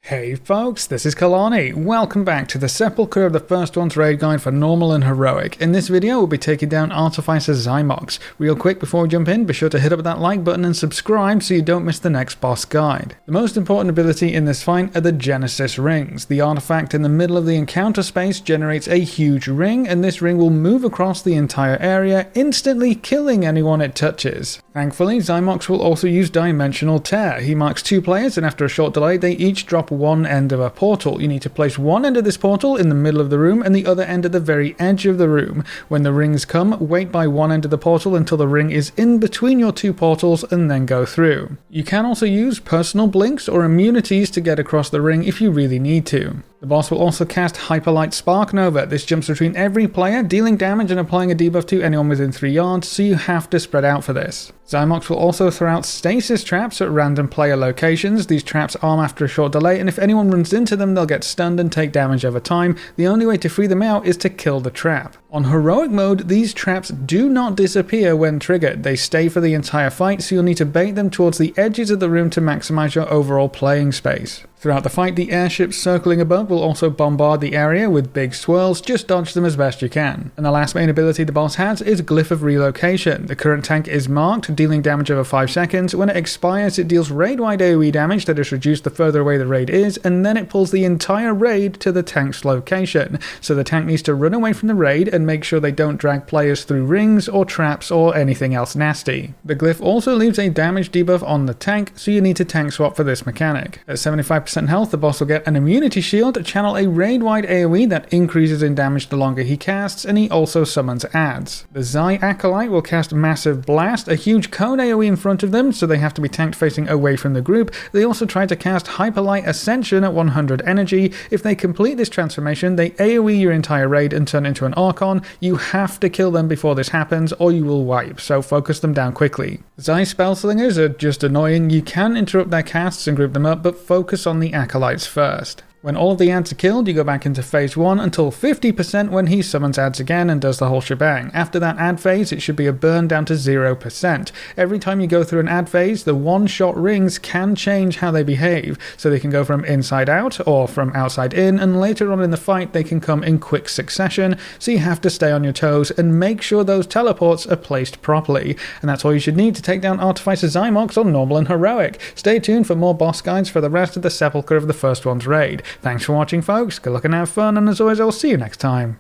Hey folks, this is Kalani. Welcome back to the Sepulcher of the First One's raid guide for normal and heroic. In this video we'll be taking down Artificer Xy'mox. Real quick before we jump in, be sure to hit up that like button and subscribe so you don't miss the next boss guide. The most important ability in this fight are the Genesis rings. The artifact in the middle of the encounter space generates a huge ring, and this ring will move across the entire area, instantly killing anyone it touches. Thankfully, Xy'mox will also use Dimensional Tear. He marks two players, and after a short delay they each drop one end of a portal. You need to place one end of this portal in the middle of the room and the other end at the very edge of the room. When the rings come, wait by one end of the portal until the ring is in between your two portals and then go through. You can also use personal blinks or immunities to get across the ring if you really need to. The boss will also cast Hyperlight Spark Nova. This jumps between every player, dealing damage and applying a debuff to anyone within 3 yards, so you have to spread out for this. Xy'mox will also throw out stasis traps at random player locations. These traps arm after a short delay, and if anyone runs into them, they'll get stunned and take damage over time. The only way to free them out is to kill the trap. On heroic mode, these traps do not disappear when triggered. They stay for the entire fight, so you'll need to bait them towards the edges of the room to maximize your overall playing space. Throughout the fight, the airships circling above will also bombard the area with big swirls. Just dodge them as best you can. And the last main ability the boss has is Glyph of Relocation. The current tank is marked, dealing damage over 5 seconds. When it expires, it deals raid-wide AoE damage that is reduced the further away the raid is, and then it pulls the entire raid to the tank's location. So the tank needs to run away from the raid and make sure they don't drag players through rings or traps or anything else nasty. The Glyph also leaves a damage debuff on the tank, so you need to tank swap for this mechanic. At 75% health, the boss will get an immunity shield, channel a raid-wide AoE that increases in damage the longer he casts, and he also summons adds. The Xy Acolyte will cast Massive Blast, a huge cone AoE in front of them, so they have to be tanked facing away from the group. They also try to cast Hyperlight Ascension at 100 energy. If they complete this transformation, they AoE your entire raid and turn into an Archon. You have to kill them before this happens, or you will wipe, so focus them down quickly. Xy Spellslingers are just annoying. You can interrupt their casts and group them up, but focus on the Acolytes first. When all of the adds are killed, you go back into phase 1 until 50% when he summons adds again and does the whole shebang. After that add phase, it should be a burn down to 0%. Every time you go through an add phase, the one-shot rings can change how they behave, so they can go from inside out or from outside in, and later on in the fight they can come in quick succession, so you have to stay on your toes and make sure those teleports are placed properly. And that's all you should need to take down Artificer Xy'mox on normal and heroic. Stay tuned for more boss guides for the rest of the Sepulcher of the First One's raid. Thanks for watching folks, good luck and have fun, and as always I'll see you next time.